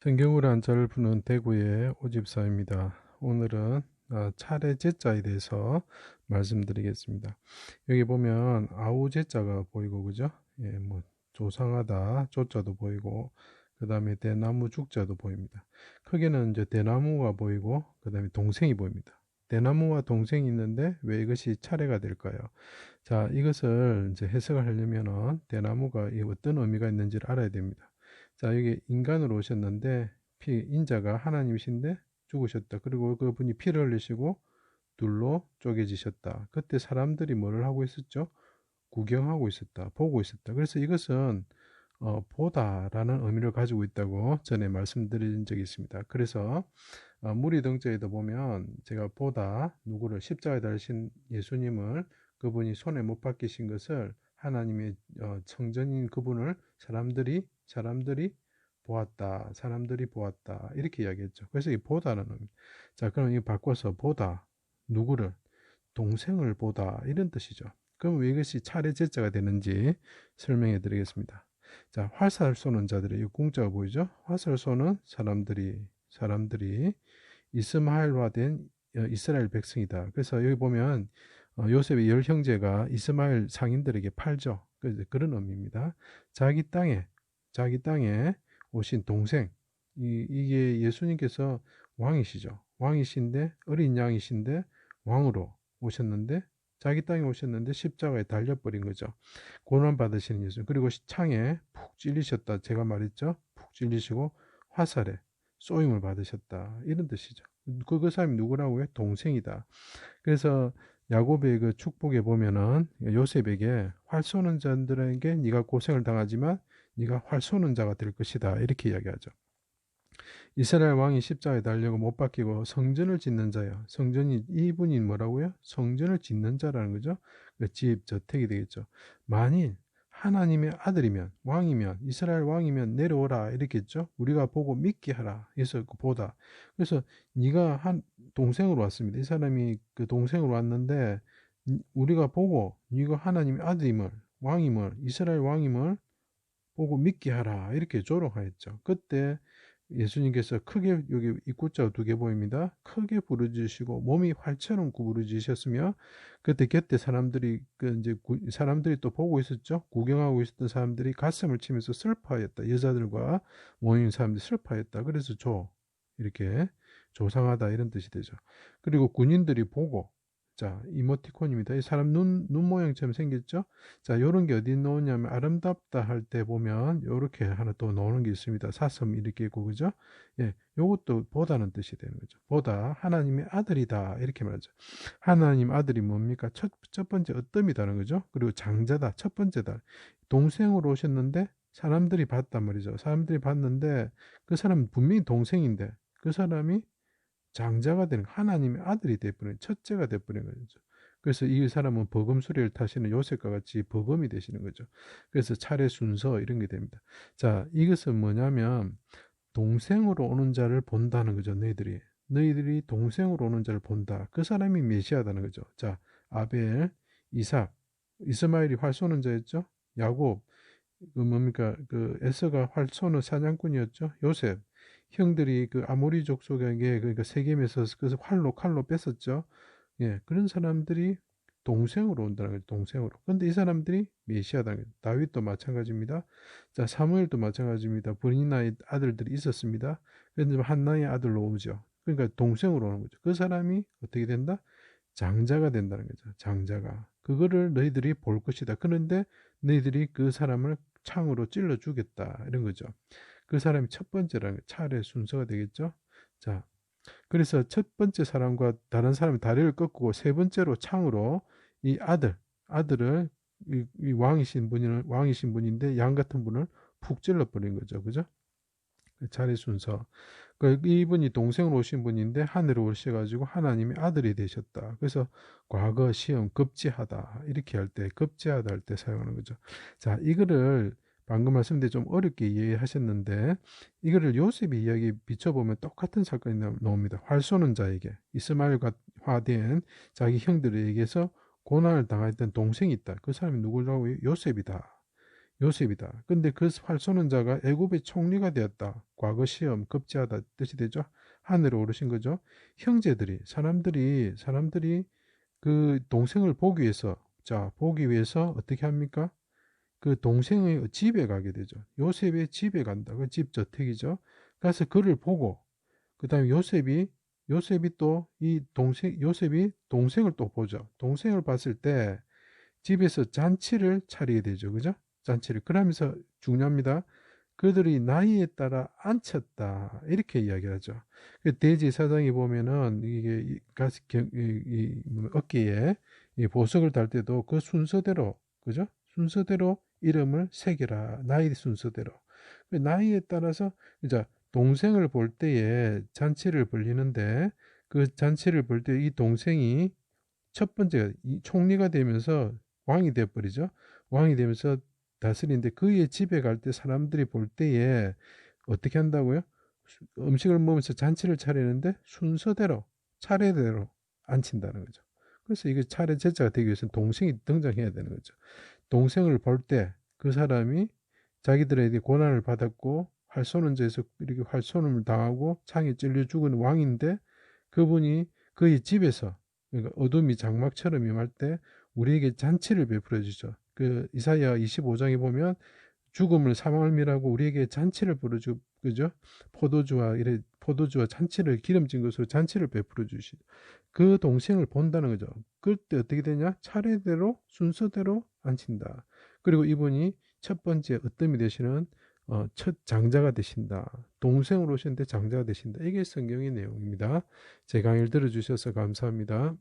성경으로 한자를 푸는 대구의 오집사입니다. 오늘은 차례 제자에 대해서 말씀드리겠습니다. 여기 보면 아우제자가 보이고 그죠? 예, 뭐 조상하다 조자도 보이고 그 다음에 대나무 죽자도 보입니다. 크게는 이제 대나무가 보이고 그 다음에 동생이 보입니다. 대나무와 동생이 있는데 왜 이것이 차례가 될까요? 자, 이것을 이제 해석을 하려면은 대나무가 어떤 의미가 있는지를 알아야 됩니다. 자, 여기 인간으로 오셨는데 인자가 하나님이신데 죽으셨다. 그리고 그분이 피를 흘리시고 둘로 쪼개지셨다. 그때 사람들이 뭐를 하고 있었죠? 구경하고 있었다. 보고 있었다. 그래서 이것은 보다라는 의미를 가지고 있다고 전에 말씀드린 적이 있습니다. 그래서 무리등자에도 보면 제가 보다 누구를 십자가에 달리신 예수님을 그분이 손에 못 박히신 것을 하나님의 청전인 그분을 사람들이 보았다. 사람들이 보았다. 이렇게 이야기했죠. 그래서 이 보다는 의미. 자, 그럼 이거 바꿔서 보다 누구를 동생을 보다 이런 뜻이죠. 그럼 왜 이것이 차례 제자가 되는지 설명해 드리겠습니다. 자, 활살 쏘는 자들이 이 공자가 보이죠? 활살 쏘는 사람들이 이스마엘화된 이스라엘 백성이다. 그래서 여기 보면 요셉의 열 형제가 이스마엘 상인들에게 팔죠. 그런 의미입니다. 자기 땅에 오신 동생. 이게 예수님께서 왕이시죠. 왕이신데 어린 양이신데 왕으로 오셨는데 자기 땅에 오셨는데 십자가에 달려버린 거죠. 고난 받으시는 예수. 그리고 창에 푹 찔리셨다. 제가 말했죠. 푹 찔리시고 화살에 쏘임을 받으셨다. 이런 뜻이죠. 그 사람이 누구라고요? 동생이다. 그래서 야곱의 그 축복에 보면은 요셉에게 활 쏘는 자들에게 네가 고생을 당하지만 네가 활 쏘는 자가 될 것이다. 이렇게 이야기하죠. 이스라엘 왕이 십자가에 달려고 못 박히고 성전을 짓는 자야. 성전이 이분이 뭐라고요? 성전을 짓는 자라는 거죠. 그 집, 저택이 되겠죠. 만일 하나님의 아들이면 왕이면 이스라엘 왕이면 내려오라 이랬겠죠. 우리가 보고 믿게 하라. 그래서 보다. 그래서 네가 한 동생으로 왔습니다. 이 사람이 그 동생으로 왔는데 우리가 보고 네가 하나님의 아들임을 왕임을 이스라엘 왕임을 보고 믿게 하라 이렇게 조롱하였죠. 그때 예수님께서 크게 여기 입구자 두 개 보입니다. 크게 부르짖으시고 몸이 활처럼 부르짖으셨으며 그때 곁에 사람들이 또 보고 있었죠. 구경하고 있었던 사람들이 가슴을 치면서 슬퍼하였다. 여자들과 모인 사람들이 슬퍼하였다. 그래서 이렇게 조상하다 이런 뜻이 되죠. 그리고 군인들이 보고 자, 이모티콘입니다. 이 사람 눈 모양처럼 생겼죠? 자, 요런 게 어디 나오냐면 아름답다 할 때 보면 요렇게 하나 또 나오는 게 있습니다. 사슴 이렇게 있고 그죠? 예, 요것도 보다는 뜻이 되는 거죠. 보다 하나님의 아들이다 이렇게 말하죠. 하나님 아들이 뭡니까? 첫 번째 어뜸이다는 거죠. 그리고 장자다 첫 번째다. 동생으로 오셨는데 사람들이 봤단 말이죠. 사람들이 봤는데 그 사람은 분명히 동생인데 그 사람이 장자가 되는 하나님의 아들이 되어버린 첫째가 되어버린 거죠. 그래서 이 사람은 버금 수레를 타시는 요셉과 같이 버금이 되시는 거죠. 그래서 차례 순서 이런 게 됩니다. 자, 이것은 뭐냐면 동생으로 오는 자를 본다는 거죠. 너희들이 동생으로 오는 자를 본다. 그 사람이 메시아다는 거죠. 자, 아벨, 이삭, 이스마엘이 활 쏘는 자였죠. 야곱, 그 뭡니까? 그 에서가 활 쏘는 사냥꾼이었죠. 요셉, 형들이 그 아모리 족속에게 그러니까 세겜에서 그래서 칼로 뺐었죠. 예, 그런 사람들이 동생으로 온다는 거죠. 동생으로. 근데 이 사람들이 메시아다는 거죠. 다윗도 마찬가지입니다. 자, 사무엘도 마찬가지입니다. 본인의 아들들이 있었습니다. 그런데 한나의 아들로 오죠. 그러니까 동생으로 오는 거죠. 그 사람이 어떻게 된다? 장자가 된다는 거죠. 장자가. 그거를 너희들이 볼 것이다. 그런데 너희들이 그 사람을 창으로 찔러 주겠다. 이런 거죠. 그 사람이 첫 번째라는 차례 순서가 되겠죠. 자, 그래서 첫 번째 사람과 다른 사람이 다리를 꺾고 세 번째로 창으로 이 아들을 이 왕이신 분인데 양 같은 분을 푹 찔러 버린 거죠. 그죠? 그 차례 순서. 이분이 동생으로 오신 분인데 하늘에 오셔가지고 하나님의 아들이 되셨다. 그래서 과거 시험 급제하다 이렇게 할 때 급제하다 할 때 사용하는 거죠. 자, 이거를 방금 말씀드린 좀 어렵게 이해하셨는데 이거를 요셉의 이야기에 비춰보면 똑같은 사건이 나옵니다. 활 쏘는 자에게 이스마엘화된 자기 형들에게서 고난을 당했던 동생이 있다. 그 사람이 누구라고? 요셉이다. 요셉이다. 근데 그 활쏘는 자가 애굽의 총리가 되었다. 과거 시험 급제하다 뜻이 되죠. 하늘에 오르신 거죠. 형제들이 사람들이 그 동생을 보기 위해서 보기 위해서 어떻게 합니까? 그 동생의 집에 가게 되죠. 요셉의 집에 간다. 그 집 저택이죠. 가서 그를 보고 그다음에 요셉이 또 이 요셉이 동생을 또 보죠. 동생을 봤을 때 집에서 잔치를 차리게 되죠. 그죠? 잔치를. 그러면서 중요합니다. 그들이 나이에 따라 앉혔다. 이렇게 이야기하죠. 그 대제사장이 보면은 이게 어깨에 이 보석을 달 때도 그 순서대로, 그죠? 순서대로 이름을 새겨라. 나이 순서대로. 그 나이에 따라서 이제 동생을 볼 때에 잔치를 벌리는데 그 잔치를 볼 때 이 동생이 첫 번째 이 총리가 되면서 왕이 되어버리죠. 왕이 되면서 다스리는데 그의 집에 갈 때 사람들이 볼 때에 어떻게 한다고요? 음식을 먹으면서 잔치를 차리는데 순서대로 차례대로 앉힌다는 거죠. 그래서 이게 차례 제자가 되기 위해서는 동생이 등장해야 되는 거죠. 동생을 볼 때 그 사람이 자기들에게 고난을 받았고 활쏘는 죄에서 이렇게 활쏘음을 당하고 창에 찔려 죽은 왕인데 그분이 그의 집에서 그러니까 어둠이 장막처럼 임할 때 우리에게 잔치를 베풀어 주죠. 그 이사야 25장에 보면 죽음을 사망을 멸하고 우리에게 잔치를 부르주 그죠? 포도주와 잔치를 기름진 것으로 잔치를 베풀어 주시. 그 동생을 본다는 거죠. 그때 어떻게 되냐? 차례대로 순서대로 앉힌다. 그리고 이분이 첫 번째 으뜸이 되시는 첫 장자가 되신다. 동생으로 오셨는데 장자가 되신다. 이게 성경의 내용입니다. 제 강의를 들어주셔서 감사합니다.